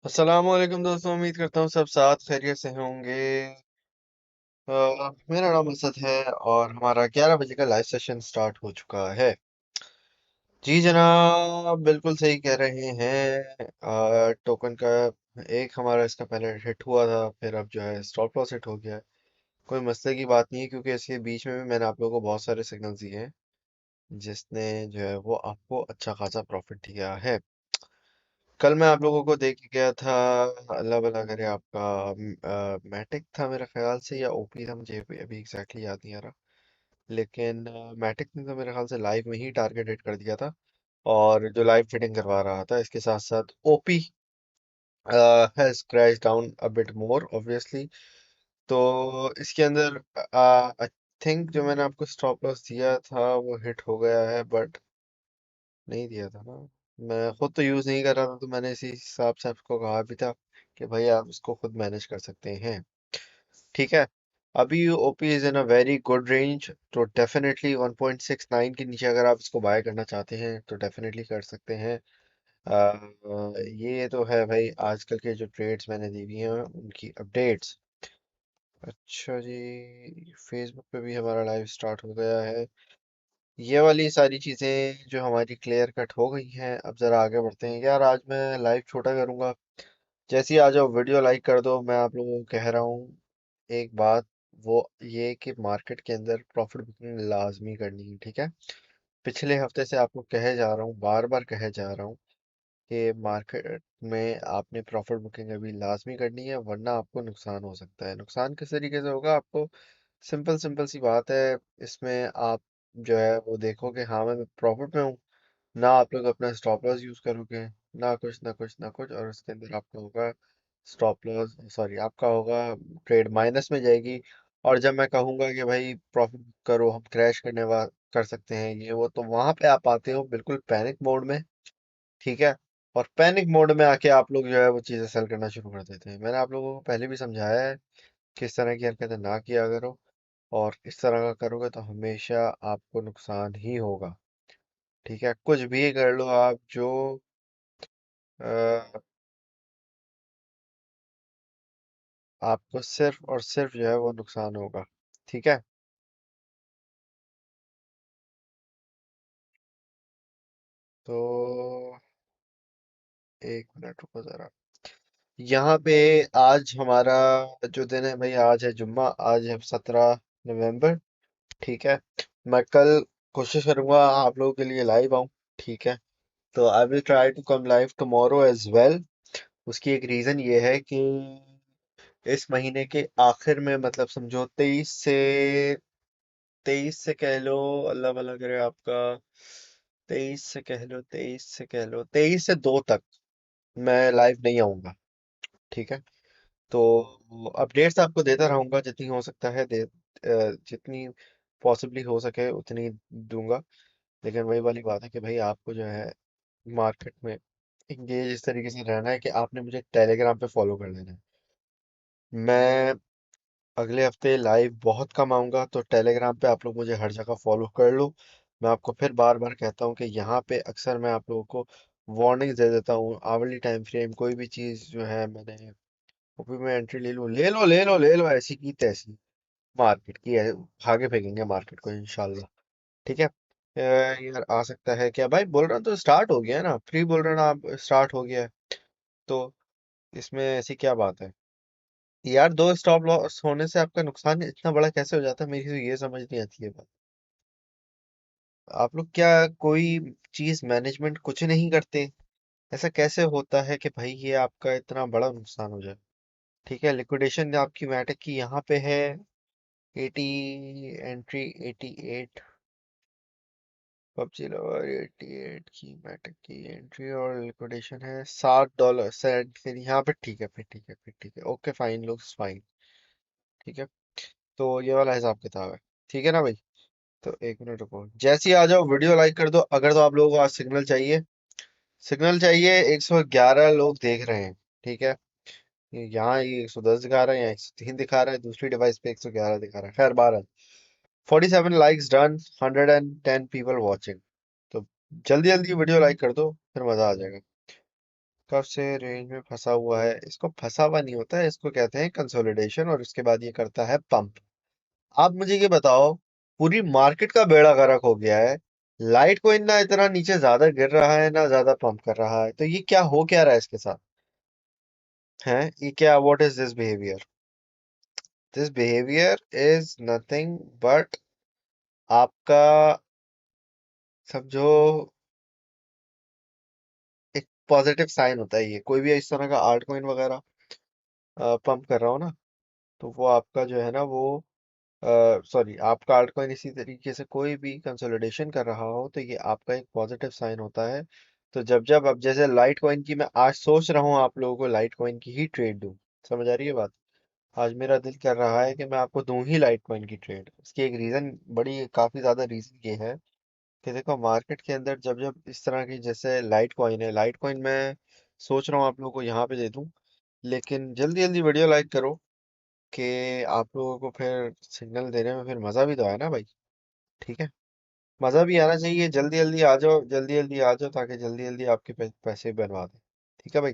अस्सलामुअलैकुम दोस्तों, उम्मीद करता हूँ सब साथ खैरियत से होंगे। मेरा नाम असद है और हमारा 11 बजे का लाइव सेशन स्टार्ट हो चुका है। जी जनाब, बिल्कुल सही कह रहे हैं। टोकन का एक हमारा इसका पहले हिट हुआ था, फिर अब जो है स्टॉप लॉस हिट हो गया है। कोई मसले की बात नहीं है, क्योंकि इसके बीच में भी मैंने आप लोगों को बहुत सारे सिग्नल्स दिए हैं जिसने जो है वो आपको अच्छा खासा प्रॉफिट दिया है। कल मैं आप लोगों को देख के गया था। अल्लाह भला करे आपका मैटिक था मेरे ख्याल से, या ओपी था, मुझे अभी एग्जैक्टली याद नहीं आ रहा। लेकिन मैटिक ने तो मेरे ख्याल से लाइव में ही टारगेट हिट कर दिया था, और जो लाइव ट्रेडिंग करवा रहा था। इसके साथ साथ OP has crash down a bit more obviously. तो इसके अंदर आई थिंक जो मैंने आपको स्टॉप लॉस दिया था वो हिट हो गया है, बट नहीं दिया था ना। मैं खुद तो यूज नहीं कर रहा था, तो मैंने इसी हिसाब से आपको कहा भी था कि भाई आप इसको खुद मैनेज कर सकते हैं। ठीक है। अभी OP is in a very good range, तो डेफिनेटली 1.69 के नीचे अगर आप इसको बाय करना चाहते हैं तो डेफिनेटली कर सकते हैं। ये तो है भाई, आजकल के जो ट्रेड्स मैंने दी हुई हैं उनकी अपडेट्स। अच्छा जी, फेसबुक पे भी हमारा लाइव स्टार्ट हो गया है। ये वाली सारी चीजें जो हमारी क्लियर कट हो गई हैं, अब जरा आगे बढ़ते हैं। यार आज मैं लाइव छोटा करूंगा, जैसे ही आ जाओ वीडियो लाइक कर दो। मैं आप लोगों को कह रहा हूँ एक बात, वो ये कि मार्केट के अंदर प्रॉफिट बुकिंग लाजमी करनी है, ठीक है। पिछले हफ्ते से आपको कहे जा रहा हूँ, बार बार कहे जा रहा हूँ कि मार्केट में आपने प्रॉफिट बुकिंग अभी लाजमी करनी है, वरना आपको नुकसान हो सकता है। नुकसान किस तरीके से होगा आपको, सिंपल सिंपल सी बात है। इसमें आप जो है वो देखो कि हाँ मैं प्रॉफिट में हूँ, ना आप लोग अपना स्टॉप लॉस यूज करोगे, ना कुछ ना कुछ ना कुछ, और उसके अंदर आपका होगा स्टॉप लॉस, सॉरी आपका होगा ट्रेड माइनस में जाएगी। और जब मैं कहूंगा कि भाई प्रॉफिट करो, हम क्रैश करने वा कर सकते हैं ये वो, तो वहां पे आप आते हो बिल्कुल पैनिक मोड में, ठीक है। और पैनिक मोड में आके आप लोग जो है वो चीजें सेल करना शुरू कर देते हैं। मैंने आप लोगों को पहले भी समझाया है कि इस तरह की हरकतें ना किया करो, और इस तरह का करोगे तो हमेशा आपको नुकसान ही होगा, ठीक है। कुछ भी कर लो आप, जो अ, आपको सिर्फ और सिर्फ जो है वो नुकसान होगा, ठीक है। तो एक मिनट रुको जरा। यहाँ पे आज हमारा जो दिन है भाई, आज है जुम्मा, आज है 17 नवंबर, ठीक है। मैं कल कोशिश करूंगा आप लोगों के लिए लाइव आऊं, ठीक है। तो I will try to come live tomorrow as well. उसकी एक रीजन ये है कि इस महीने के आखिर में, मतलब समझो 23 से कह लो, अल्लाह भला करे आपका, 23 से कह लो 23 से 2 तक मैं लाइव नहीं आऊंगा, ठीक है। तो अपडेट्स आपको देता रहूंगा, जितनी हो सकता है जितनी पॉसिबली हो सके उतनी दूंगा। लेकिन वही वाली बात है कि भाई आपको जो है मार्केट में इंगेज इस तरीके से रहना है कि आपने मुझे टेलीग्राम पे फॉलो कर लेना है। मैं अगले हफ्ते लाइव बहुत कम आऊंगा, तो टेलीग्राम पे आप लोग मुझे हर जगह फॉलो कर लो। मैं आपको फिर बार बार कहता हूँ कि यहाँ पे अक्सर मैं आप लोगों को वार्निंग दे देता हूँ, आवरली टाइम फ्रेम कोई भी चीज़ जो है मैंने ओपी में एंट्री ले लूँ, ले लो ले लो ले लो, ऐसी की तैसी मार्केट की है, भागे फेंकेंगे मार्केट को इंशाल्लाह, ठीक है। यार आ सकता है क्या भाई, बोल रहा हूँ तो स्टार्ट हो गया है ना, फ्री बोल रहा ना आप, स्टार्ट हो गया है। तो इसमें ऐसी क्या बात है यार, दो स्टॉप लॉस होने से आपका नुकसान इतना बड़ा कैसे हो जाता है, मेरी तो ये समझ नहीं आती है बात। आप लोग क्या कोई चीज मैनेजमेंट कुछ नहीं करते? ऐसा कैसे होता है कि भाई ये आपका इतना बड़ा नुकसान हो जाए? ठीक है, लिक्विडेशन आपकी मैटिक की यहाँ पे है 80, एंट्री 88, पबजी लवर 88 की मैटिक की एंट्री, और लिक्विडेशन है $7 सेंट, फिर यहाँ पे ठीक है, फिर ठीक है, फिर ठीक है, ओके फाइन, लुक्स फाइन, ठीक है। तो ये वाला हिसाब किताब है, ठीक है ना भाई। तो एक मिनट रुको, जैसे ही आ जाओ वीडियो लाइक कर दो। अगर तो आप लोगों को आज सिग्नल चाहिए, सिग्नल चाहिए। 111 लोग देख रहे हैं, ठीक है। यहाँ ये 110 दिखा रहा है, यहाँ 103 दिखा रहा है, दूसरी डिवाइस पे 111 दिखा रहा है। खैर 47 लाइक्स डन, 110 पीपल वॉचिंग। तो जल्दी जल्दी वीडियो लाइक कर दो, फिर मजा आ जाएगा। कब से रेंज में फंसा हुआ है? इसको फंसा हुआ नहीं होता है, इसको कहते हैं कंसोलिडेशन, और उसके बाद ये करता है पंप। आप मुझे ये बताओ, पूरी मार्केट का बेड़ा गर्क हो गया है, लाइट कोइन ना इतना नीचे ज्यादा गिर रहा है ना ज्यादा पंप कर रहा है, तो ये क्या हो क्या रहा है इसके साथ? है ये क्या? What is this behaviour? This behaviour is nothing but आपका, समझो, एक पॉजिटिव साइन होता है। ये कोई भी इस तरह का आर्ट कॉइन वगैरह पंप कर रहा हो ना, तो वो आपका जो है ना वो, सॉरी, आपका आल्ट कॉइन इसी तरीके से कोई भी कंसोलिडेशन कर रहा हो, तो ये आपका एक पॉजिटिव साइन होता है। तो जब जब अब जैसे लाइट कॉइन की मैं आज सोच रहा हूँ आप लोगों को लाइट कॉइन की ही ट्रेड दूं, समझ आ रही है बात? आज मेरा दिल कर रहा है कि मैं आपको दूं ही लाइट कॉइन की ट्रेड। इसकी एक रीजन, बड़ी काफी ज्यादा रीजन ये है कि देखो, मार्केट के अंदर जब जब इस तरह की जैसे लाइट कॉइन है, लाइट कॉइन मैं सोच रहा हूँ आप लोगों को यहाँ पे दे दूं, लेकिन जल्दी जल्दी वीडियो लाइक करो कि आप लोगों को फिर सिग्नल देने में फिर मजा भी तो आए ना भाई। ठीक है, मजा भी आना चाहिए। जल्दी जल्दी आ जाओ, जल्दी जल्दी आ जाओ, ताकि जल्दी जल्दी आपके पैसे बनवा दें। ठीक है भाई,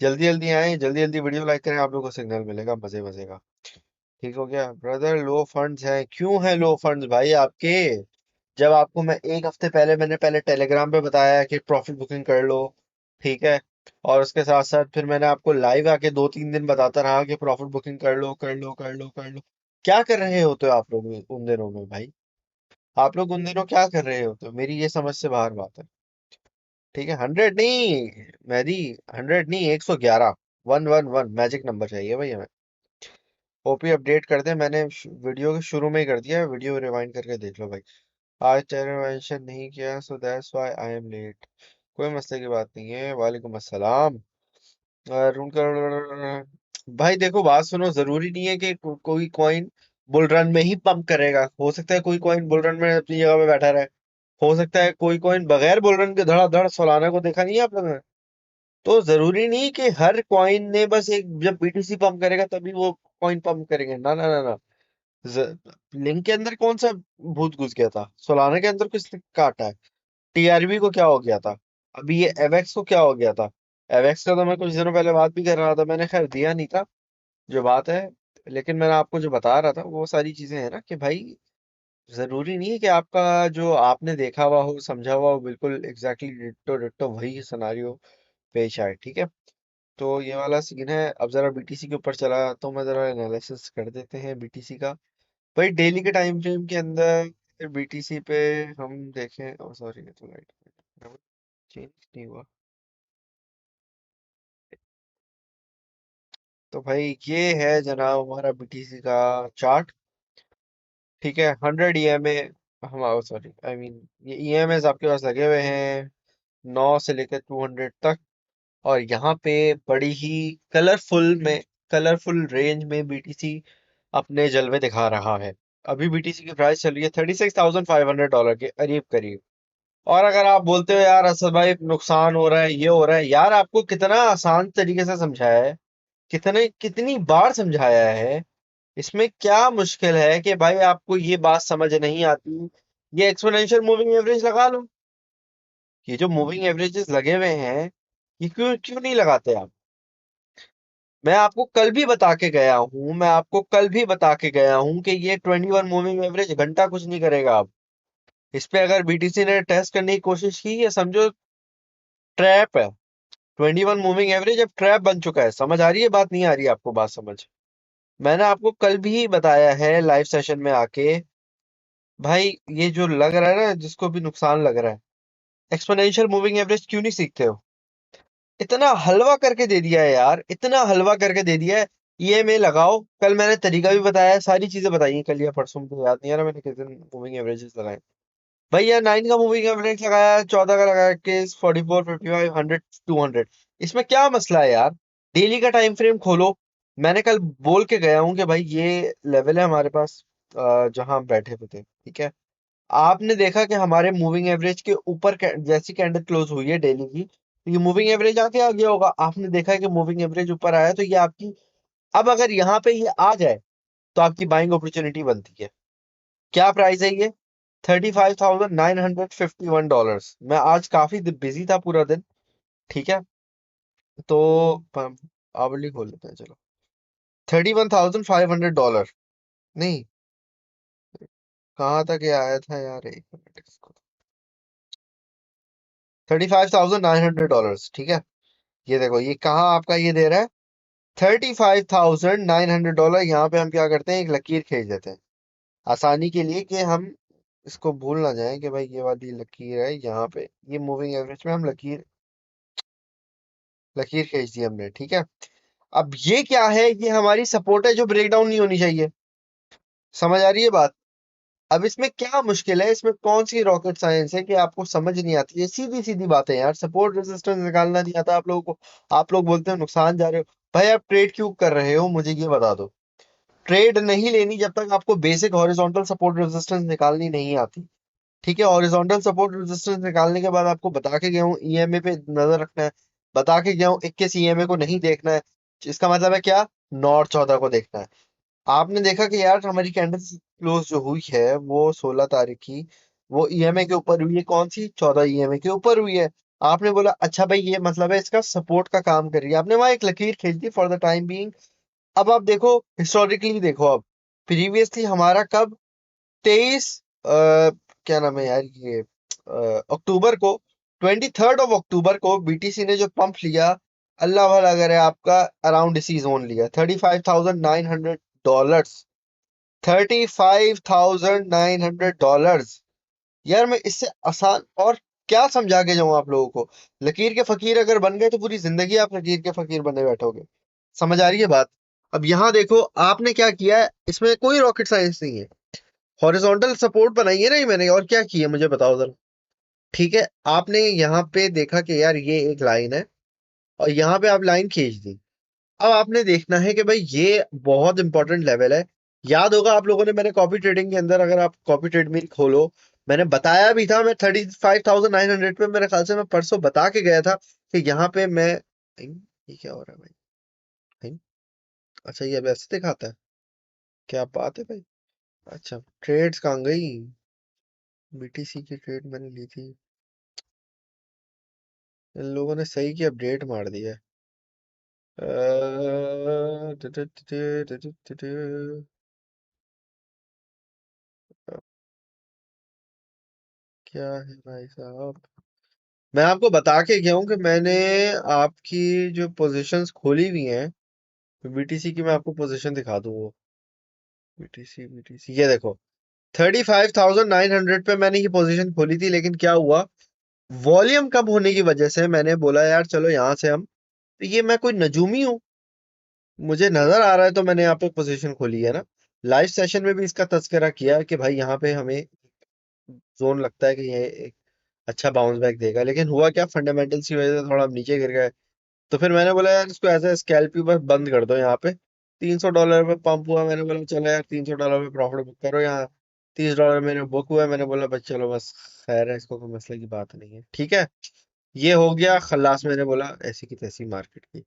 जल्दी जल्दी आए, जल्दी जल्दी वीडियो लाइक करें, आप लोगों को सिग्नल मिलेगा मजे मजे का। ठीक हो गया ब्रदर? लो फंड्स हैं, क्यों है लो फंड्स भाई आपके? जब आपको मैं एक हफ्ते पहले, मैंने पहले टेलीग्राम पे बताया कि प्रॉफिट बुकिंग कर लो, ठीक है, और उसके साथ साथ फिर मैंने आपको लाइव आके 2-3 दिन बताता रहा कि प्रॉफिट बुकिंग कर लो कर लो कर लो कर लो। क्या कर रहे होते हो आप लोग उन दिनों में भाई? आप लोग उन दिनों क्या कर रहे होते हो, मेरी ये समझ से बाहर बात है। ठीक है, 100 नहीं मेहदी, 100 नहीं, 111, 111 मैजिक नंबर चाहिए भाई हमें। ओपी अपडेट कर दे, मैंने वीडियो के शुरू में ही कर दिया, वीडियो रिवाइंड करके देख लो भाई। आज चैनल मेंशन नहीं किया, so that's why I am late. कोई मसले की बात नहीं है, वालेकुम अस्सलाम। अरुण कर भाई, देखो बात सुनो, जरूरी नहीं है कि कोई कॉइन बुल रन में ही पंप करेगा। हो सकता है कोई कॉइन बुल रन में अपनी जगह पे बैठा रहे, हो सकता है कोई कॉइन बगैर बुल रन के धड़ाधड़ सोलाना को देखा नहीं है आप लोगों ने? तो जरूरी नहीं कि हर कॉइन ने बस एक, जब बीटीसी पंप करेगा तभी वो कॉइन पंप करेंगे, ना ना ना ना। लिंक के अंदर कौन सा भूत घुस गया था? सोलाना के अंदर किसने काटा है? टीआरबी को क्या हो गया था? अभी ये एवेक्स को क्या हो गया था? एवेक्स का तो मैं कुछ दिनों पहले बात भी कर रहा था, मैंने खैर दिया नहीं था जो बात है, लेकिन मैंने आपको जो बता रहा था वो सारी चीजें हैं ना कि भाई, जरूरी नहीं है कि आपका जो आपने देखा हुआ हो, समझा हुआ हो, बिल्कुल एग्जैक्टली डिट्टो डिट्टो वही सिनारियो पेश आए। ठीक है, तो ये वाला सीन है। अब जरा बीटीसी के ऊपर चला तो मैं जरा एनालिसिस कर देते हैं बीटीसी का। भाई डेली के टाइम फ्रेम के अंदर बीटीसी पे हम देखें, ओ सॉरी, ये तो लाइट चेंज नहीं हुआ। तो भाई ये है जनाब हमारा बीटीसी का चार्ट। ठीक है, 100 EMA, हम, सॉरी, आई मीन ये ईएमएस आपके पास लगे हुए हैं 9 से लेकर 200 तक। और यहाँ पे बड़ी ही कलरफुल में, कलरफुल रेंज में बीटीसी अपने जलवे दिखा रहा है। अभी बीटीसी की प्राइस चल रही है $36,500 के करीब करीब। और अगर आप बोलते हो यार असद भाई नुकसान हो रहा है, ये हो रहा है, यार आपको कितना आसान तरीके से समझाया है, कितने कितनी बार समझाया है। इसमें क्या मुश्किल है कि भाई आपको ये बात समझ नहीं आती? ये एक्सपोनेंशियल मूविंग एवरेज लगा लो। ये जो मूविंग एवरेजेस लगे हुए हैं, ये क्यों क्यों नहीं लगाते आप? मैं आपको कल भी बता के गया हूं, मैं आपको कल भी बता के गया हूं कि ये 21 मूविंग एवरेज घंटा कुछ नहीं करेगा अब। इस पे अगर बीटीसी ने टेस्ट करने की कोशिश की, ये समझो ट्रैप है। 21 मूविंग एवरेज अब ट्रैप बन चुका है। समझ आ रही है बात, नहीं आ रही है आपको बात समझ? मैंने आपको कल भी बताया है लाइव सेशन में आके, भाई ये जो लग रहा है ना, जिसको भी नुकसान लग रहा है, एक्सपोनेंशियल मूविंग एवरेज क्यों नहीं सीखते हो? इतना हलवा करके दे दिया है यार, इतना हलवा करके दे दिया है। ईएमए लगाओ, कल मैंने तरीका भी बताया है, सारी चीजें बताई हैं कल या परसों, मुझे याद नहीं आ रहा मैंने किस दिन मूविंग एवरेजेस लगाए। भैया 9 का मूविंग एवरेज लगाया, 14 का लगाया, केस 44, 55, 100, 200। इसमें क्या मसला है यार? डेली का टाइम फ्रेम खोलो। मैंने कल बोल के गया हूं कि भाई ये लेवल है हमारे पास, जहां हम बैठे हुए थे। ठीक है, आपने देखा कि हमारे मूविंग एवरेज के ऊपर जैसी कैंडल क्लोज हुई है डेली की, तो ये मूविंग एवरेज आके आ गया होगा। आपने देखा है कि मूविंग एवरेज ऊपर आया, तो ये आपकी, अब अगर यहाँ पे ये आ जाए तो आपकी बाइंग अपॉर्चुनिटी बनती है। क्या प्राइस है ये? $35,951। मैं आज काफी बिजी था पूरा दिन। ठीक है, तो आवली खोल लेते हैं चलो। $31,500। नहीं, कहाँ तक ये आया था यार, एक मिनट इसको। $35,900, ठीक है। ये देखो, ये कहाँ आपका ये दे रहा है, $35,900। यहाँ पे हम क्या करते हैं, एक लकीर खींच देते हैं आसानी के लिए, कि हम इसको भूल ना जाएं कि भाई ये वाली लकीर है यहाँ पे, ये मूविंग एवरेज में हम लकीर लकीर खींच दी हमने, ठीक है। अब ये क्या है, ये हमारी सपोर्ट है जो ब्रेक डाउन नहीं होनी चाहिए। समझ आ रही है बात। अब इसमें क्या मुश्किल है, इसमें कौन सी रॉकेट साइंस है कि आपको समझ नहीं आती है, सीधी सीधी बातें यार, सपोर्ट रेजिस्टेंस निकालना नहीं आता आप लोगों को। आप लोग बोलते हो नुकसान जा रहे हो। भाई आप ट्रेड क्यों कर रहे हो, मुझे ये बता दो। ट्रेड नहीं लेनी जब तक आपको बेसिक हॉरिजॉन्टल सपोर्ट रेजिस्टेंस निकालनी नहीं आती। ठीक है, हॉरिजॉन्टल सपोर्ट रेजिस्टेंस निकालने के बाद आपको बता के गया हूँ ईएमए पे नजर रखना है। बता के गया हूँ 21 ईएमए को नहीं देखना है। इसका मतलब है क्या, नॉर्थ 14 को देखना है। आपने देखा कि यार हमारी कैंडल क्लोज जो हुई है वो 16 तारीख की, वो ईएमए के ऊपर हुई है, कौन सी, 14 ईएमए के ऊपर हुई है। आपने बोला अच्छा भाई ये मतलब है इसका सपोर्ट का काम कर रही है, आपने वहां एक लकीर खींच दी फॉर द टाइम बीइंग। अब आप देखो, हिस्टोरिकली देखो, अब प्रीवियसली हमारा कब, 23 क्या नाम है यार ये, अक्टूबर को, 23rd of October को बीटीसी ने जो पंप लिया, अल्लाह भला करे आपका, अराउंड इसी जोन लिया, $35,900। $35,900। यार मैं इससे आसान और क्या समझा के जाऊं आप लोगों को। लकीर के फकीर अगर बन गए तो पूरी जिंदगी आप लकीर के फकीर बने बैठोगे। समझ आ रही है बात। अब यहाँ देखो आपने क्या किया है, इसमें कोई रॉकेट साइंस नहीं है। हॉरिजॉन्टल सपोर्ट बनाई है ना ये मैंने, और क्या किया मुझे बताओ जरा। ठीक है, आपने यहाँ पे देखा कि यार ये एक लाइन है, और यहाँ पे आप लाइन खींच दी। अब आपने देखना है कि भाई ये बहुत इंपॉर्टेंट लेवल है। याद होगा आप लोगों ने, मैंने कॉपी ट्रेडिंग के अंदर, अगर आप कॉपी ट्रेड में खोलो, मैंने बताया भी था, मैं 35,900 पे मेरे ख्याल से मैं परसों बता के गया था कि यहाँ पे मैं, ये क्या हो रहा है भाई। नहीं, अच्छा ये अब ऐसे दिखाता है, क्या बात है भाई। अच्छा, ट्रेड्स कहाँ गई, बीटीसी की ट्रेड मैंने ली थी, इन लोगों ने सही की अपडेट मार दिया है। क्या है भाई साहब, मैं आपको बता के गया हूँ कि मैंने आपकी जो पोजीशंस खोली हुई हैं, बीटीसी की मैं आपको पोजीशन दिखा दूँ वो, बीटीसी बीटीसी ये देखो, 35,900 पे मैंने ये पोजीशन खोली थी, लेकिन क्या हुआ, वॉल्यूम कम होने की वजह से मैंने बोला यार चलो यहाँ से हम, तो ये मैं कोई नजूमी हूँ, मुझे नजर आ रहा है तो मैंने यहाँ पे पोजीशन खोली है ना। लाइव सेशन में भी इसका तस्करा किया कि भाई यहाँ पे हमें जोन लगता है कि ये एक अच्छा बाउंस बैक देगा, लेकिन हुआ क्या, फंडामेंटल्स की वजह से थोड़ा हम नीचे गिर गए। तो फिर मैंने बोला यार इसको एज ए स्कैल्प ही बस बंद कर दो यहाँ पे। $300 पे पंप हुआ, मैंने बोला चलो यार $300 पे प्रॉफिट बुक करो यहाँ। $30 मेरे बुक हुआ, मैंने बोला बस चलो बस, खैर है, इसको कोई मसले की बात नहीं है, ठीक है। ये हो गया खल्लास, मैंने बोला ऐसी की तैसी मार्केट की,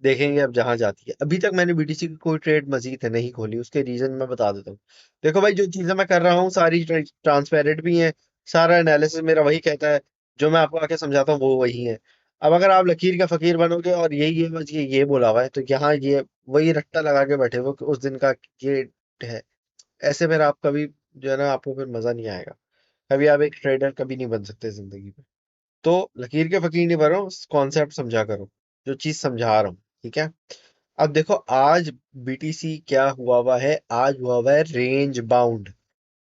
देखेंगे अब जहां जाती है। अभी तक मैंने बीटीसी की कोई ट्रेड मजीद है नहीं खोली, उसके रीजन मैं बता देता हूँ। देखो भाई, जो चीजें मैं कर रहा हूँ सारी ट्रांसपेरेंट भी हैं, सारा एनालिसिस मेरा वही कहता है, जो मैं आपको आके समझाता हूँ वो वही है। अब अगर आप लकीर का फकीर बनोगे और ये बस ये बोला हुआ है, तो यहाँ ये वही रट्टा लगा के बैठे हो कि उस दिन का ये है, ऐसे फिर आप कभी, जो है ना, आपको फिर मजा नहीं आएगा। कभी आप एक ट्रेडर कभी नहीं बन सकते जिंदगी में। तो लकीर के फकीर नहीं बन रहा हूँ, कॉन्सेप्ट समझा करो, जो चीज समझा रहा हूँ, ठीक है। अब देखो आज बीटीसी क्या हुआ हुआ है, आज हुआ हुआ है रेंज बाउंड।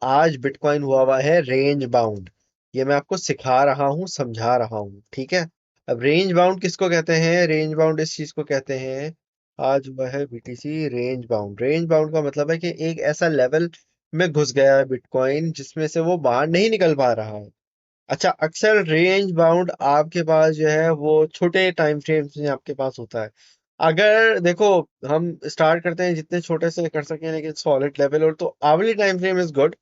आज बिटकॉइन हुआ हुआ है रेंज बाउंड। ये मैं आपको सिखा रहा हूँ, समझा रहा हूँ, ठीक है। अब रेंज बाउंड किसको कहते हैं, रेंज बाउंड इस चीज को कहते हैं, आज हुआ है BTC range bound. Range bound का मतलब है कि एक ऐसा लेवल में घुस गया है बिटकॉइन जिसमें से वो बाहर नहीं निकल पा रहा है। अच्छा, अक्सर रेंज बाउंड आपके पास जो है वो छोटे टाइम फ्रेम्स में आपके पास होता है। अगर देखो, हम स्टार्ट करते हैं जितने छोटे से कर सकें, लेकिन सॉलिड लेवल, और तो आवली टाइम फ्रेम इज गुड।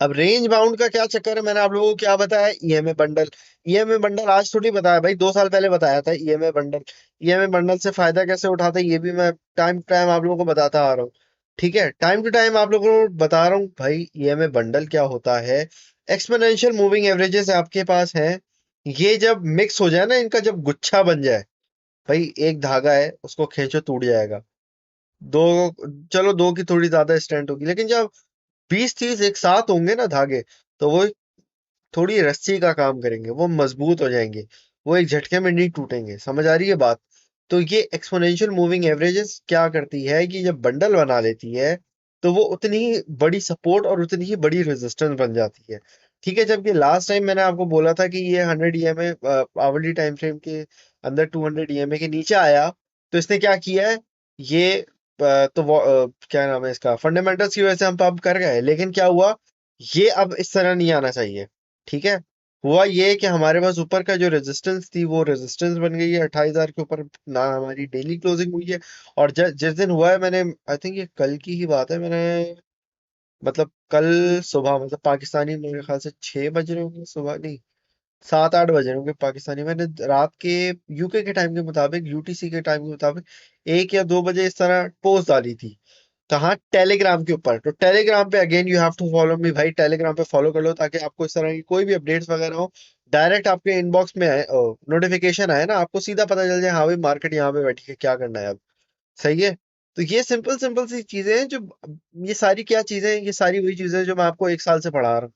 अब रेंज बाउंड का क्या चक्कर है, मैंने आप लोगों को क्या बताया, ईएमए बंडल। ईएमए बंडल आज थोड़ी बताया भाई, 2 साल पहले बताया था ईएमए बंडल। ईएमए बंडल से फायदा कैसे उठाते हैं ये भी मैं टाइम टाइम आप लोगों को बताता आ रहा हूँ। ठीक है, टाइम टू टाइम आप लोगों को बता रहा हूँ भाई, ईएमए बंडल क्या होता है। एक्सपोनेंशियल मूविंग एवरेजेस आपके पास हैं, ये जब मिक्स हो जाए ना, इनका जब गुच्छा बन जाए, भाई एक धागा है, उसको खींचो टूट जाएगा। दो, चलो दो की थोड़ी ज्यादा स्ट्रेंथ होगी, लेकिन जब 20-30 एक साथ होंगे ना धागे, तो वो थोड़ी रस्सी का काम करेंगे, वो मजबूत हो जाएंगे, वो एक झटके में नहीं टूटेंगे। समझ आ रही है बात? तो ये एक्सपोनेंशियल मूविंग एवरेजेस क्या करती है कि जब बंडल बना लेती है, तो वो उतनी ही बड़ी सपोर्ट और उतनी ही बड़ी रेजिस्टेंस बन जाती है। ठीक है, जबकि लास्ट टाइम मैंने आपको बोला था कि ये 100 ईएमए आवरली टाइम फ्रेम के अंदर 200 ईएमए के नीचे आया, तो इसने क्या किया है, ये क्या नाम है इसका, फंडामेंटल्स की वजह से हम पंप कर गए, लेकिन क्या हुआ, ये अब इस तरह नहीं आना चाहिए। ठीक है, हुआ ये कि हमारे पास ऊपर का जो रेजिस्टेंस थी वो रेजिस्टेंस बन गई है 28,000 के ऊपर ना, हमारी डेली क्लोजिंग हुई है। और जिस दिन हुआ है, मैंने आई थिंक ये कल की ही बात है, मैंने मतलब कल सुबह, मतलब पाकिस्तानी मेरे ख्याल से 6 बज रहे होंगे सुबह, नहीं 7-8 बज रहे होंगे पाकिस्तानी, मैंने रात के यूके के टाइम के मुताबिक, यूटीसी के टाइम के मुताबिक 1 या 2 बजे इस तरह पोस्ट डाली थी। कहाँ? टेलीग्राम के ऊपर। तो टेलीग्राम पे again you have to follow me भाई, टेलीग्राम पे फॉलो कर लो, ताकि आपको इस तरह की कोई भी अपडेट्स वगैरह हो, डायरेक्ट आपके इनबॉक्स में आए, नोटिफिकेशन आए ना, आपको सीधा पता चल जाए, हाँ भाई मार्केट यहाँ पे बैठी है, क्या करना है अब। सही है। तो ये सिंपल सिंपल सी चीजें हैं जो, ये सारी क्या चीजें हैं, ये सारी वही चीजें हैं जो मैं आपको 1 साल से पढ़ा रहा हूँ।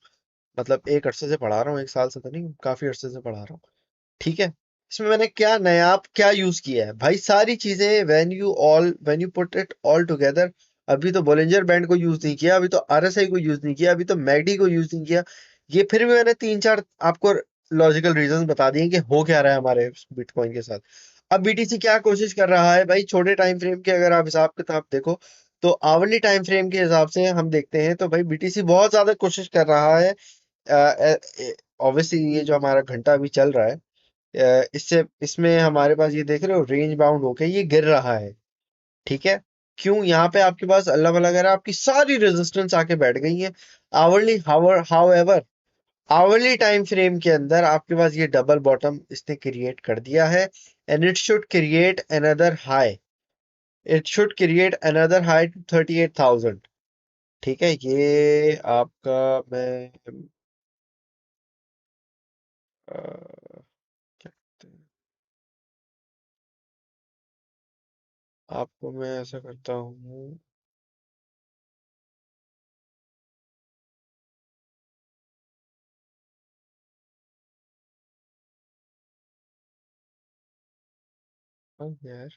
मतलब एक अरसे से पढ़ा रहा हूँ, 1 साल से तो नहीं, काफी अरसे से पढ़ा रहा हूँ। ठीक है। इसमें मैंने क्या नया क्या यूज किया है भाई, सारी चीजें when you put it all together. अभी तो बोलिंजर बैंड को यूज नहीं किया, अभी तो आरएसआई को यूज नहीं किया, अभी तो मैकडी को यूज नहीं किया। ये फिर भी मैंने 3-4 आपको लॉजिकल रीजंस बता दिए कि हो क्या रहा है हमारे बिटकॉइन के साथ। अब बीटीसी क्या कोशिश कर रहा है भाई, छोटे टाइम फ्रेम के अगर आप हिसाब किताब देखो, तो आवरली टाइम फ्रेम के हिसाब से हम देखते हैं, तो भाई बीटीसी बहुत ज्यादा कोशिश कर रहा है। ऑब्वियसली ये जो हमारा घंटा अभी चल रहा है, इससे इसमें हमारे पास ये देख रहे हो, रेंज बाउंड होके ये गिर रहा है। ठीक है। क्यों? यहाँ पे आपके पास अल्लाह भला करे आपकी सारी रेजिस्टेंस आके बैठ गई है। Hourly however hourly time frame के अंदर आपके पास ये डबल बॉटम इसने क्रिएट कर दिया है, and it should create another high to 38,000। ठीक है, ये आपका मैं क्या कहते हैं, आपको मैं ऐसा करता हूँ। हाँ यार,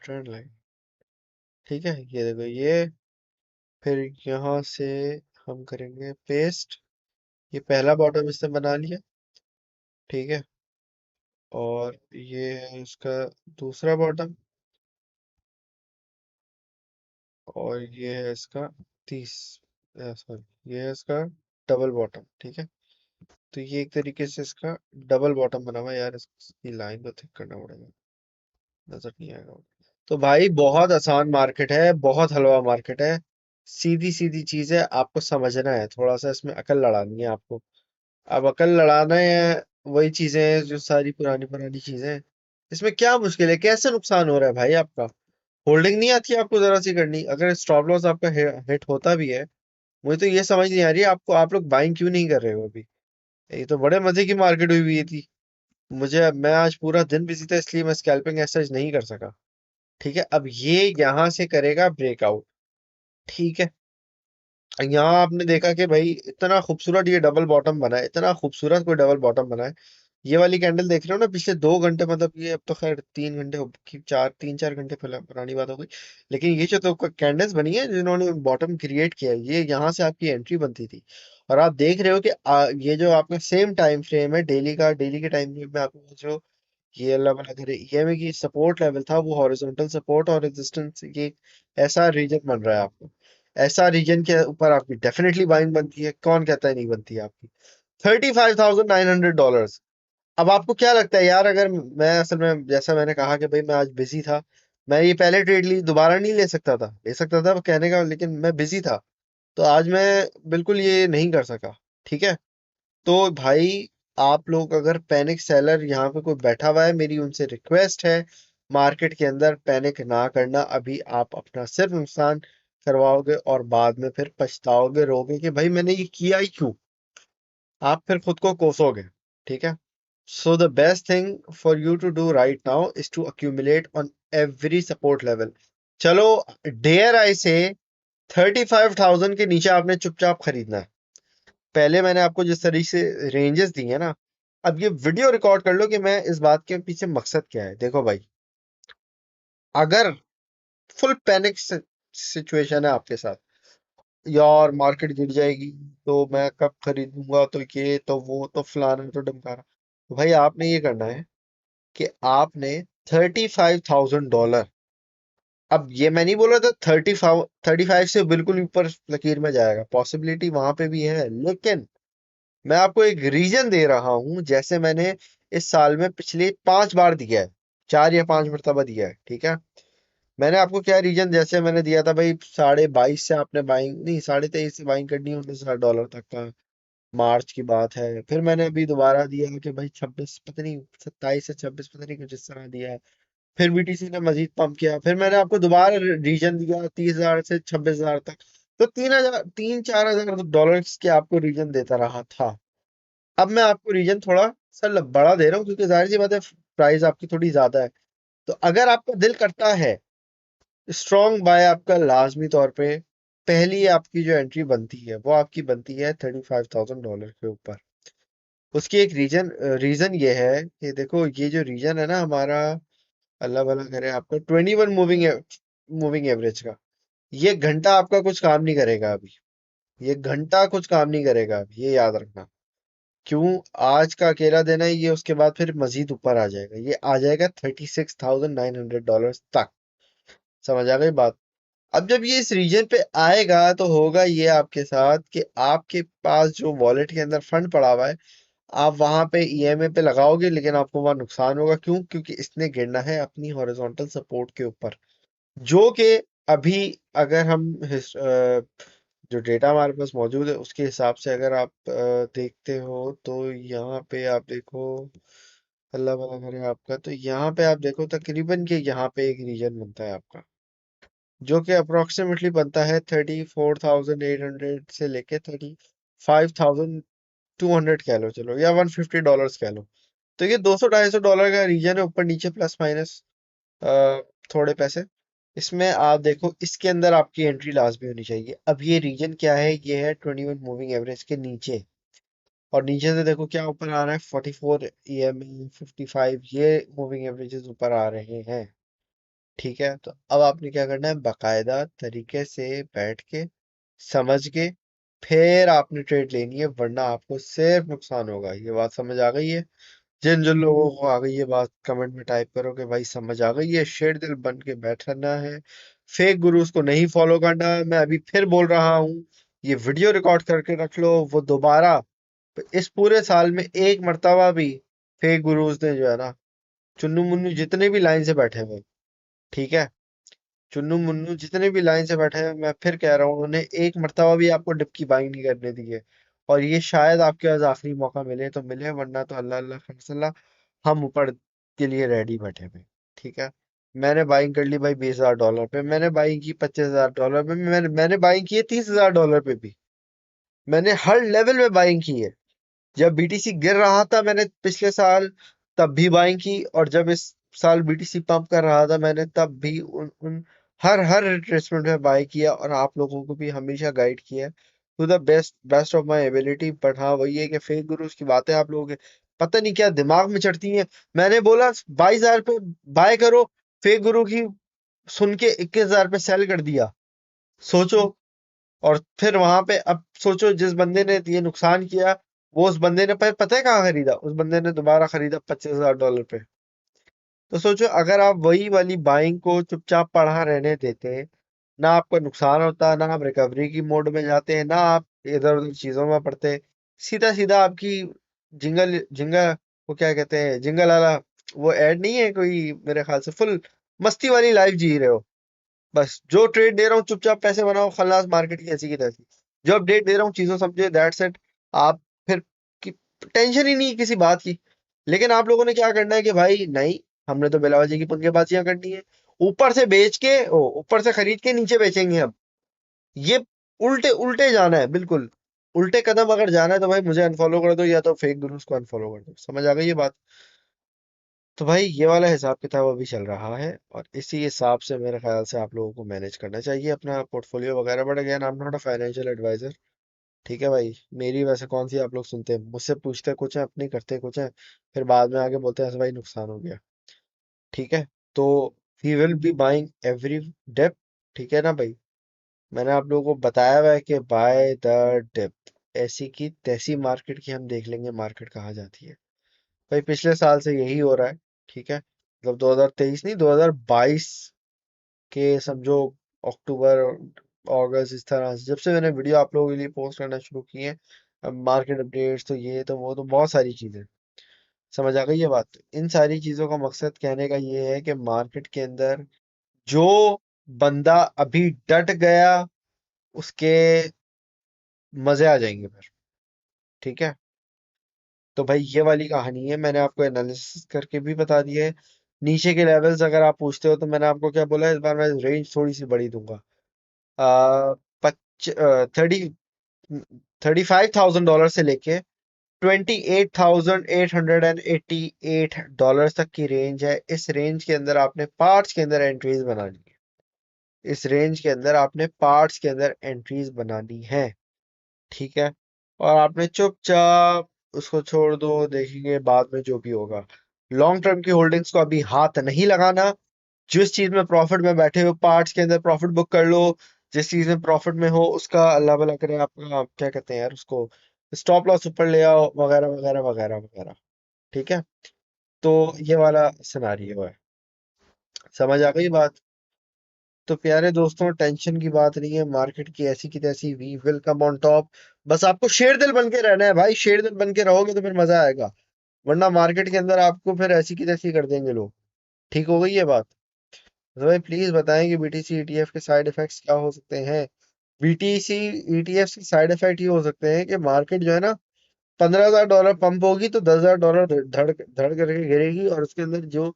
ट्रेंड लाइन। ठीक है, ये देखो ये, फिर यहाँ से हम करेंगे पेस्ट, ये पहला बॉटम इसने बना लिया। ठीक है, और ये है इसका दूसरा बॉटम, और ये है इसका तीस सॉरी, ये है इसका डबल बॉटम। ठीक है, तो ये एक तरीके से इसका डबल बॉटम बना हुआ है यार, इसकी लाइन को थिक करना पड़ेगा, नजर नहीं आएगा। तो भाई बहुत आसान मार्केट है, बहुत हलवा मार्केट है, सीधी सीधी चीज है, आपको समझना है, थोड़ा सा इसमें अकल लड़ानी है आपको। अब अकल लड़ाना है, वही चीजें हैं जो सारी पुरानी पुरानी चीजें हैं। इसमें क्या मुश्किल है, कैसे नुकसान हो रहा है भाई आपका? होल्डिंग नहीं आती है आपको जरा सी करनी? अगर स्टॉप लॉस आपका हिट होता भी है, मुझे तो ये समझ नहीं आ रही है आपको, आप लोग बाइंग क्यों नहीं कर रहे हो अभी? ये तो बड़े मजे की मार्केट हुई हुई थी। मैं आज पूरा दिन बिजी था, इसलिए मैं स्कैल्पिंग ऐसा नहीं कर सका। ठीक है, अब ये यहां से करेगा ब्रेकआउट। ठीक है, यहाँ आपने देखा कि भाई इतना खूबसूरत ये डबल बॉटम बना है, इतना खूबसूरत कोई डबल बॉटम बना है। ये वाली कैंडल देख रहे हो ना, पिछले 2 घंटे, मतलब ये अब तो खैर 3 घंटे की 3-4 घंटे पहले पुरानी बात हो गई, लेकिन ये जो तो कैंडल्स बनी है जिन्होंने बॉटम क्रिएट किया है, ये यहाँ से आपकी एंट्री बनती थी। और आप देख रहे हो कि ये जो आपका सेम टाइम फ्रेम है, डेली के टाइम फ्रेम में आपको जो ये अल्लाह भला करे ईएमए की सपोर्ट लेवल था, वो हॉरिजॉन्टल सपोर्ट और रेजिस्टेंस, ये ऐसा रीजन बन रहा है आपको। ऐसा रीजन के ऊपर आपकी डेफिनेटली बाइंग बनती है, कौन कहता है नहीं बनती है आपकी? $35,900। अब आपको क्या लगता है यार, अगर मैं असल में, जैसा मैंने कहा कि भाई मैं आज बिजी था, मैं ये पहले ट्रेड ली दोबारा नहीं ले सकता था वो कहने का, लेकिन मैं बिजी था, तो आज मैं बिल्कुल ये नहीं कर सका। ठीक है, तो भाई आप लोग अगर पैनिक सेलर यहाँ पे कोई बैठा हुआ है, मेरी उनसे रिक्वेस्ट है, मार्केट के अंदर पैनिक ना करना। अभी आप अपना सिर्फ नुकसान करवाओगे और बाद में फिर पछताओगे, रोगे कि भाई मैंने ये किया ही क्यों। आप फिर खुद को कोसोगे। ठीक है, So the best thing for you to do right now is to accumulate on every support level. चलो, डेयर आई से 35,000 के नीचे आपने चुपचाप खरीदना है। पहले मैंने आपको जिस तरीके से रेंजेस दी है ना, अब ये वीडियो रिकॉर्ड कर लो कि मैं इस बात के पीछे मकसद क्या है। देखो भाई, अगर फुल पैनिक सिचुएशन है आपके साथ, यार मार्केट गिर जाएगी तो मैं कब खरीदूंगा, तो ये तो वो तो फलाना तो डमकाना, तो भाई आपने ये करना है कि आपने $35,000, अब ये मैं नहीं बोल रहा था 35 से बिल्कुल ऊपर लकीर में जाएगा, पॉसिबिलिटी वहां पे भी है, लेकिन मैं आपको एक रीजन दे रहा हूं, जैसे मैंने इस साल में पिछले 5 बार दिया है, 4 या 5 मरतबा दिया है, ठीक है। मैंने आपको क्या रीजन, जैसे मैंने दिया था भाई 22.5 से आपने बाइंग नहीं, 23.5 से बाइंग करनी है $19,000 तक का, मार्च की बात है। फिर मैंने अभी दोबारा दिया कि भाई 26, पता नहीं 27 से 26, पता नहीं कुछ इस तरह दिया है। फिर बीटीसी ने मजीद पंप किया, फिर मैंने आपको दोबारा रीजन दिया 30,000 से 26,000 तक। तो 3,000 3-4,000 के आपको रीजन देता रहा था। अब मैं आपको रीजन थोड़ा सा बड़ा दे रहा हूँ, क्योंकि जाहिर सी बात है प्राइस आपकी थोड़ी ज्यादा है। तो अगर आपका दिल करता है, स्ट्रॉन्ग बाय आपका लाजमी तौर पे पहली आपकी जो एंट्री बनती है वो आपकी बनती है $35,000 के ऊपर। उसकी एक रीजन ये है कि देखो, ये जो रीजन है ना हमारा, अल्लाह भला करे आपका 21 मूविंग एवरेज का, ये घंटा आपका कुछ काम नहीं करेगा अभी। ये घंटा कुछ काम नहीं करेगा अभी, ये याद रखना। क्यों? आज का अकेला दिन है ये, उसके बाद फिर मजीद ऊपर आ जाएगा, ये आ जाएगा $36,900 तक। समझ आ गई बात? अब जब ये इस रीजन पे आएगा तो होगा ये आपके साथ कि आपके पास जो वॉलेट के अंदर फंड पड़ा हुआ है, आप वहां पे ईएमए पे लगाओगे, लेकिन आपको वहां नुकसान होगा। क्यों? क्योंकि इसने गिरना है अपनी हॉरिजॉन्टल सपोर्ट के ऊपर, जो कि अभी अगर हम जो डेटा हमारे पास मौजूद है उसके हिसाब से अगर आप देखते हो, तो यहाँ पे आप देखो, अल्लाह भला करे आपका, तो यहाँ पे आप देखो तकरीबन कि यहाँ पे एक रीजन बनता है आपका, जो कि अप्रोक्सीमेटली बनता है 34,800 से लेके 35,200 कह लो, चलो, या $150 कह लो। तो ये $200-250 का रीजन है, ऊपर नीचे प्लस माइनस थोड़े पैसे। इसमें आप देखो, इसके अंदर आपकी एंट्री लाजमी होनी चाहिए। अब ये रीजन क्या है? ये है 21 मूविंग एवरेज के नीचे, और नीचे से देखो क्या ऊपर आ रहा है, 44 EMA, 55, ये मूविंग एवरेजेस ऊपर आ रहे हैं। ठीक है, तो अब आपने क्या करना है, बाकायदा तरीके से बैठ के समझ के फिर आपने ट्रेड लेनी है, वरना आपको सिर्फ नुकसान होगा। ये बात समझ आ गई है? जिन जिन लोगों को आ गई ये बात, कमेंट में टाइप करो कि भाई समझ आ गई है, शेर दिल बन के बैठना है, फेक गुरुज को नहीं फॉलो करना है। मैं अभी फिर बोल रहा हूँ, ये वीडियो रिकॉर्ड करके रख लो, वो दोबारा इस पूरे साल में एक मर्तबा भी फेक गुरुज ने जो है ना, चुन्नू मुन्नू जितने भी लाइन से बैठे हुए, ठीक है, चुन्नू मुन्नू जितने भी लाइन से बैठे हैं, मैं फिर कह रहा हूँ, उन्होंने एक मर्तबा भी आपको डिप की बाइंग नहीं करने दी है। और ये शायद आपके पास आखिरी मौका मिले तो मिले, वरना तो अल्लाह अल्लाह खैर, हम ऊपर के लिए रेडी बैठे हुए। ठीक है, मैंने बाइंग कर ली भाई $20,000 पे, मैंने बाइंग की $25,000 पे, मैंने बाइंग की है $30,000 पे भी। मैंने हर लेवल में बाइंग की है। जब बीटीसी गिर रहा था मैंने पिछले साल, तब भी बाइंग की, और जब इस साल बीटीसी पंप कर रहा था मैंने तब भी उन हर रिट्रेसमेंट में बाय किया, और आप लोगों को भी हमेशा गाइड किया to the best best of my ability. But हाँ, वही है कि फेक गुरुज की बातें आप लोगों के पता नहीं क्या दिमाग में चढ़ती हैं। मैंने बोला 22,000 पे बाय करो, फेक गुरु की सुन के 21,000 पे सेल कर दिया। सोचो, और फिर वहां पे अब सोचो, जिस बंदे ने ये नुकसान किया, वो उस बंदे ने पता है कहाँ खरीदा? उस बंदे ने दोबारा खरीदा $25,000 पे। तो सोचो, अगर आप वही वाली बाइंग को चुपचाप पढ़ा रहने देते, ना आपको नुकसान होता, ना आप रिकवरी की मोड में जाते, ना आप इधर उधर चीजों में पड़ते, सीधा सीधा आपकी जिंगल जिंगा वो क्या कहते हैं, जिंगल वाला वो ऐड नहीं है कोई, मेरे ख्याल से फुल मस्ती वाली लाइफ जी रहे हो। बस जो ट्रेड दे रहा हूँ चुपचाप पैसे बनाओ, खल्लास, मार्केट की ऐसी की तैसी। जो अपडेट दे रहा हूँ चीजों समझे, दैट्स इट। आप फिर टेंशन ही नहीं है किसी बात की। लेकिन आप लोगों ने क्या करना है कि भाई नहीं, हमने तो बेलावजी की पंगेबाजियां करनी है, ऊपर से बेच के ऊपर से खरीद के नीचे बेचेंगे अब। ये उल्टे उल्टे जाना है बिल्कुल, उल्टे कदम अगर जाना है तो भाई मुझे अनफॉलो कर दो, या तो फेक गुरुज को अनफॉलो कर दो। समझ आ गई ये बात? तो भाई ये वाला हिसाब किताब अभी चल रहा है, और इसी हिसाब से मेरे ख्याल से आप लोगों को मैनेज करना चाहिए अपना पोर्टफोलियो वगैरह। But again, I am not a financial advisor. ठीक है भाई, मेरी वैसे कौन सी आप लोग सुनते हैं? मुझसे पूछते कुछ है, अपनी करते कुछ है, फिर बाद में आके बोलते हैं ऐसा भाई नुकसान हो गया। ठीक है, तो we will be buying every dip. ठीक है ना भाई? मैंने आप लोगों को बताया हुआ है कि बाय द डेप्थ, ऐसी की तैसी मार्केट की हम देख लेंगे मार्केट कहाँ जाती है। भाई पिछले साल से यही हो रहा है। ठीक है, मतलब 2023 नहीं, 2022 के समझो, अक्टूबर अगस्त, इस तरह से जब से मैंने वीडियो आप लोगों के लिए पोस्ट करना शुरू किए हैं, मार्केट अपडेट्स तो ये तो वो तो बहुत सारी चीजें। समझ आ गई ये बात? इन सारी चीजों का मकसद कहने का ये है कि मार्केट के अंदर जो बंदा अभी डट गया, उसके मजे आ जाएंगे फिर। ठीक है, तो भाई ये वाली कहानी है। मैंने आपको एनालिसिस करके भी बता दिया है। नीचे के लेवल्स अगर आप पूछते हो तो मैंने आपको क्या बोला है, इस बार मैं रेंज थोड़ी सी बड़ी दूंगा। आ, पच 35,000 डॉलर से लेके 28,888 तक की रेंज है। इस रेंज के अंदर आपने पार्ट्स के अंदर एंट्रीज बनानी है। इस रेंज के अंदर आपने पार्ट्स के अंदर एंट्रीज बनानी है। ठीक है, और आपने चुपचाप उसको छोड़ दो, देखेंगे बाद में जो भी होगा। लॉन्ग टर्म की होल्डिंग्स को अभी हाथ नहीं लगाना। जिस चीज में प्रॉफिट में बैठे हो, पार्ट्स के अंदर प्रॉफिट बुक कर लो। जिस चीज में प्रॉफिट में हो उसका अल्लाह भला करे, आपका क्या कहते हैं यार उसको, स्टॉप लॉस ऊपर ले आओ, वगैरह वगैरह वगैरह वगैरह। ठीक है, तो ये वाला सिनारियो है। समझ आ गई बात? तो प्यारे दोस्तों, टेंशन की बात नहीं है, मार्केट की ऐसी की तैसी we will come on top. बस आपको शेर दिल बन के रहना है भाई, शेर दिल बन के रहोगे तो फिर मजा आएगा। वरना मार्केट के अंदर आपको फिर ऐसी की तैसी कर देंगे लोग। ठीक हो गई ये बात? तो भाई प्लीज बताएं कि बीटीसी ईटीएफ के साइड इफेक्ट्स क्या हो सकते हैं। बीटीसी ईटीएफ के साइड इफेक्ट ये हो सकते हैं कि मार्केट जो है ना, $15,000 पंप होगी तो $10,000 धड़ धड़ करके गिरेगी, और उसके अंदर जो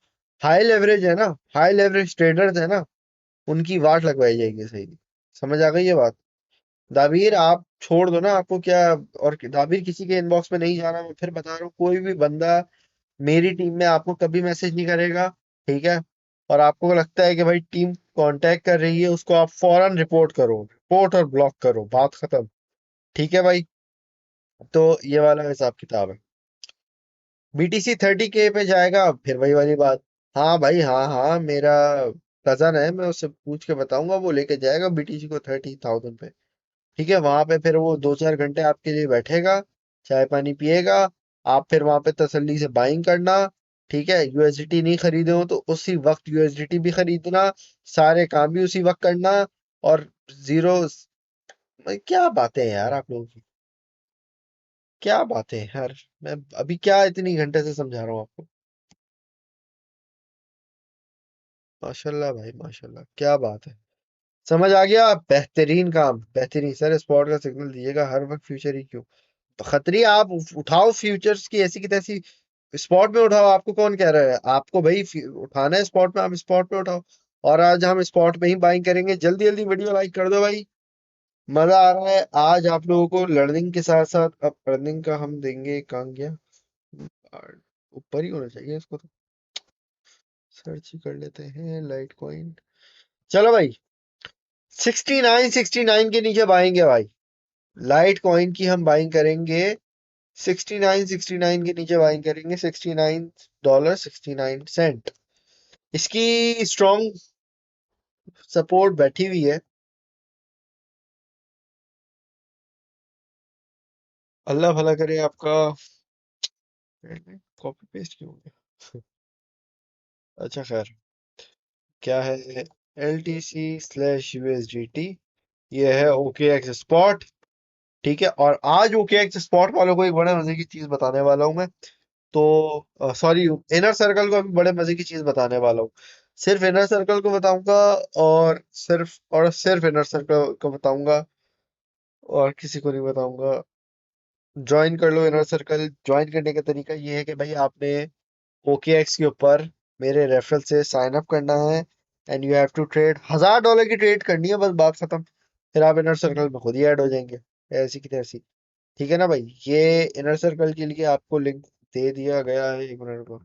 हाई लेवरेज है ना, हाई लेवरेज ट्रेडर्स है ना, उनकी वाट लगवाई जाएगी। सही? समझ आ गई ये बात? दाबीर आप छोड़ दो ना, आपको क्या। और दाबीर किसी के इनबॉक्स में नहीं जाना, मैं फिर बता रहा हूँ, कोई भी बंदा मेरी टीम में आपको कभी मैसेज नहीं करेगा। ठीक है, और आपको लगता है कि भाई टीम कांटेक्ट कर रही है, उसको आप फौरन रिपोर्ट करो, रिपोर्ट और ब्लॉक करो, बात खत्म। ठीक है भाई, तो ये वाला हिसाब किताब है। बीटीसी 30K पे जाएगा, फिर वही वाली बात। हाँ भाई, हाँ हाँ, मेरा कजन है, मैं उससे पूछ के बताऊंगा, वो लेके जाएगा बीटीसी को 30,000 पे। ठीक है, वहां पे फिर वो 2-4 घंटे आपके लिए बैठेगा, चाय पानी पिएगा। आप फिर वहां पे तसल्ली से बाइंग करना। ठीक है, यूएसडीटी नहीं खरीदे हो तो उसी वक्त यूएसडीटी भी खरीदना, सारे काम भी उसी वक्त करना। और जीरो, क्या बातें हैं यार आप लोगों की, क्या बातें हैं यार। मैं अभी क्या इतनी घंटे से समझा रहा हूँ आपको। माशाल्लाह भाई माशाल्लाह, क्या बात है। समझ आ गया, बेहतरीन काम, बेहतरीन। सर स्पॉट का सिग्नल दीजिएगा, हर वक्त फ्यूचर ही क्यों। खतरी आप उठाओ फ्यूचर्स की ऐसी की तैसी, स्पॉट में उठाओ। आपको कौन कह रहा है? आपको भाई उठाना है स्पॉट में, आप स्पॉट में उठाओ। और आज हम स्पॉट में ही बाइंग करेंगे। जल्दी जल्दी वीडियो लाइक कर दो भाई, मजा आ रहा है आज आप लोगों को लर्निंग के साथ साथ। अब अर्निंग का हम देंगे काम क्या, ऊपर ही होना चाहिए इसको तो। सर्च ही कर लेते हैं लाइट कॉइन। चलो भाई, 69 के नीचे बाएंगे भाई। लाइट कॉइन की हम बाइंग करेंगे, 69 के नीचे बाइंग करेंगे, $69 69 इसकी स्ट्रॉन्ग सपोर्ट बैठी हुई है। अल्लाह भला करे आपका। कॉपी पेस्ट क्यों हो गया? अच्छा खैर, क्या है, LTC/USDT, ये है ओके एक्स स्पॉट। ठीक है, और आज ओके एक्स स्पॉट वालों को एक बड़े मजे की चीज बताने वाला हूँ मैं। तो सॉरी, इनर सर्कल को अभी बड़े मजे की चीज बताने वाला हूँ। सिर्फ इनर सर्कल को बताऊंगा, और सिर्फ इनर सर्कल को बताऊंगा, और किसी को नहीं बताऊंगा। ज्वाइन कर लो इनर सर्कल। ज्वाइन करने का तरीका ये है कि भाई आपने OKX के ऊपर मेरे रेफरल से साइन अप करना है, and you have to trade $1,000 की ट्रेड करनी है, बस बात खत्म। फिर आप इनर सर्कल में खुद ही ऐड हो जाएंगे, ऐसी की तैसी। ठीक है ना भाई, ये इनर सर्कल के लिए आपको लिंक दे दिया गया है, 1 मिनट को।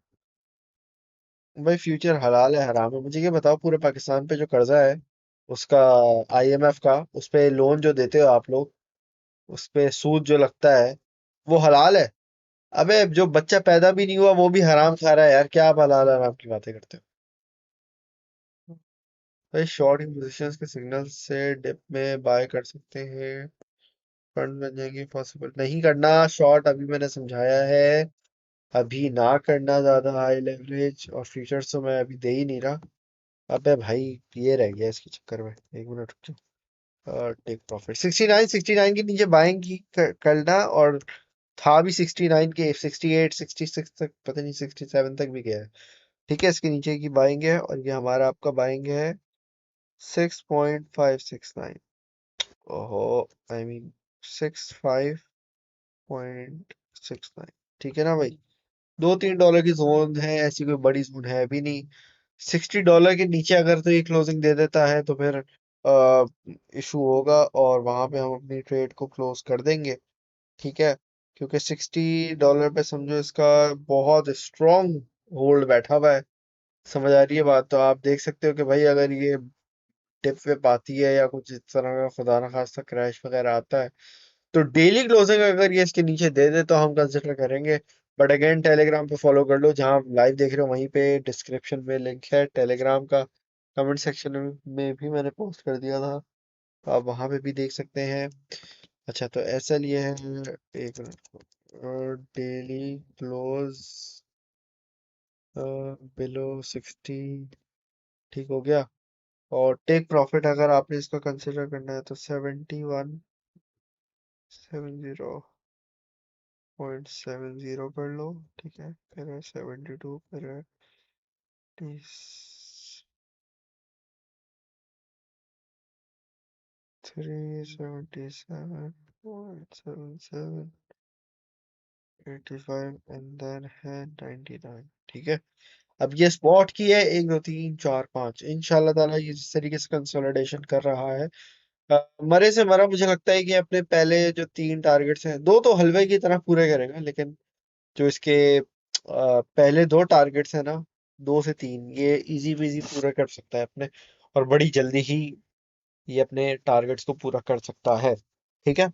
भाई फ्यूचर हलाल है हराम है, मुझे ये बताओ, पूरे पाकिस्तान पे जो कर्जा है उसका, आईएमएफ का, उस पे लोन जो देते हो आप लोग, उस पे सूद जो लगता है, वो हलाल है? अबे जो बच्चा पैदा भी नहीं हुआ वो भी हराम खा रहा है यार, क्या आप हलाल हराम की बातें करते हो? भाई शॉर्ट इन पोजीशंस के सिग्नल से डिप में बाय कर सकते हैं, फंड बन जाएंगे, पॉसिबल नहीं करना शॉर्ट, अभी मैंने समझाया है, अभी ना करना ज्यादा हाई लेवरेज, और फ्यूचर्स तो मैं अभी दे ही नहीं रहा। अबे भाई ये रह गया इसके चक्कर में, 1 मिनट रुक जाओ। टेक प्रॉफिट 69 के नीचे बाइंग की करना, और था भी 69 के, 68 66 तक, पता नहीं 67 तक भी गया है। ठीक है, इसके नीचे की बाइंग है, और ये हमारा आपका बाइंग है 6.569। ओहो, आई मीन 65.69। ठीक है ना भाई, $2-3 की जोन है, ऐसी कोई बड़ी जोन है भी नहीं। $60 के नीचे अगर तो ये क्लोजिंग दे देता है तो फिर इशू होगा, और वहां पे हम अपनी ट्रेड को क्लोज कर देंगे। ठीक है, क्योंकि $60 पे समझो इसका बहुत स्ट्रॉन्ग होल्ड बैठा हुआ है। समझ आ रही है बात? तो आप देख सकते हो कि भाई अगर ये टिप विप आती है या कुछ इस तरह का खुदा ना खास्ता क्रैश वगैरह आता है, तो डेली क्लोजिंग अगर ये इसके नीचे दे दे तो हम कंसिडर करेंगे। बट अगेन टेलीग्राम पे फॉलो कर लो, जहां लाइव देख रहे हो वहीं पे डिस्क्रिप्शन में लिंक है टेलीग्राम का, कमेंट सेक्शन में भी मैंने पोस्ट कर दिया था, तो आप वहां पे भी देख सकते हैं। अच्छा, तो ऐसा लिए है, 1 मिनट, डेली क्लोज बिलो 60, ठीक हो गया। और टेक प्रॉफिट अगर आपने इसका कंसिडर करना है तो 7170.70 कर लो। ठीक है, फिर है 72, फिर है 377.77, 85, एंड देन है 99। ठीक है, अब ये स्पॉट की है, 1 2 3 4 5, इंशाल्लाह ताला ये जिस तरीके से कंसोलिडेशन कर रहा है, मरे से मरा मुझे लगता है कि अपने पहले जो 3 टारगेट्स हैं, दो तो हलवे की तरह पूरे करेगा, लेकिन जो इसके पहले 2 टारगेट्स हैं ना, 2 से 3, ये इजी बीजी पूरा कर सकता है अपने, और बड़ी जल्दी ही ये अपने टारगेट्स को पूरा कर सकता है। ठीक है,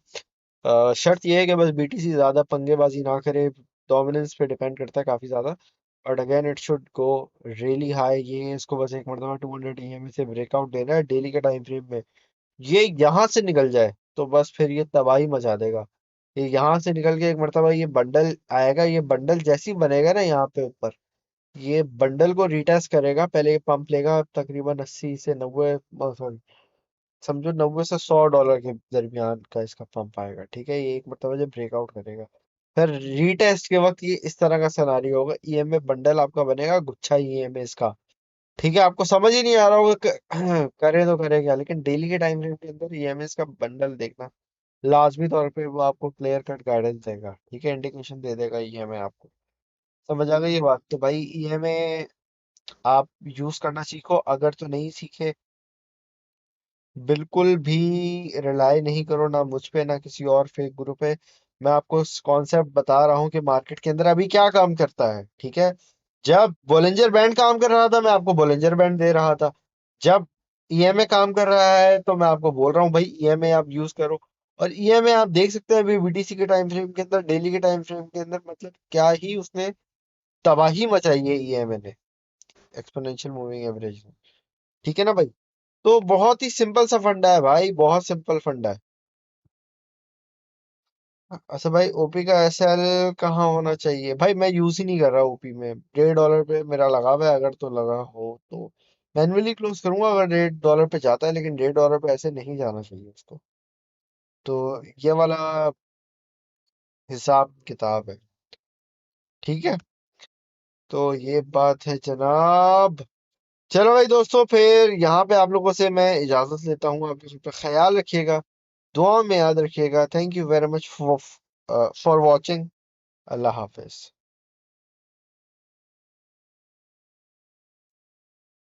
शर्त ये है कि बस बीटीसी ज्यादा पंगेबाजी ना करे, डोमिनेंस पे डिपेंड करता है काफी ज्यादा। But again it should go really high, ये इसको बस एक मरतबा 200 ईएमए से ब्रेकआउट देना है डेली के टाइम फ्रेम में। ये यहाँ से निकल जाए तो बस फिर ये तबाही मचा देगा। ये यहाँ से निकल के एक मरतबा ये बंडल आएगा, ये बंडल जैसे ही बनेगा ना यहाँ पे ऊपर, ये बंडल को रिटेस्ट करेगा, पहले ये पंप लेगा तकरीबन 80 से 90, सॉरी, समझो 90 से 100 डॉलर के दरमियान का इसका पंप आएगा। ठीक है, ये एक मरतबा जब ब्रेकआउट करेगा, फिर रीटेस्ट के वक्त ये इस तरह का सिनारियो होगा, ईएमए बंडल आपका बनेगा, गुच्छा ईएमए इसका। ठीक है, आपको समझ ही नहीं आ रहा होगा करे तो करे क्या, लेकिन डेली के टाइम फ्रेम के अंदर ईएमएस का बंडल देखना, लाजमी तौर पे वो आपको क्लियर कट गाइडेंस देगा। ठीक है, इंडिकेशन दे देगा ईएमए आपको। समझ आ गई ये बात? तो भाई ईएमए आप यूज करना सीखो, अगर तो नहीं सीखे, बिल्कुल भी रिलाय नहीं करो, ना मुझ पे ना किसी और फेक ग्रुप पे। मैं आपको कॉन्सेप्ट बता रहा हूँ कि मार्केट के अंदर अभी क्या काम करता है। ठीक है, जब बोलिंजर बैंड काम कर रहा था मैं आपको बोलिंजर बैंड दे रहा था, जब ईएमए काम कर रहा है तो मैं आपको बोल रहा हूँ भाई ईएमए आप यूज करो। और ईएमए आप देख सकते हैं अभी बीटीसी के टाइम फ्रेम के अंदर, डेली के टाइम फ्रेम के अंदर, मतलब क्या ही उसने तबाही मचाई है ईएमए ने, एक्सपोनेंशियल मूविंग एवरेज में। ठीक है ना भाई, तो बहुत ही सिंपल सा फंडा है भाई, बहुत सिंपल फंडा है। अच्छा भाई, ओपी का एसएल कहाँ होना चाहिए? भाई मैं यूज ही नहीं कर रहा ओपी में, $1.5 पे मेरा लगा हुआ है, अगर तो लगा हो तो मैन्युअली क्लोज करूंगा अगर $1.5 पे जाता है, लेकिन $1.5 पे ऐसे नहीं जाना चाहिए उसको। तो ये वाला हिसाब किताब है। ठीक है, तो ये बात है जनाब। चलो भाई दोस्तों, फिर यहाँ पे आप लोगों से मैं इजाजत लेता हूँ, आप लोग अपना ख्याल रखिएगा, दुआ में याद रखिएगा। Thank you very much for watching. Allah Hafiz.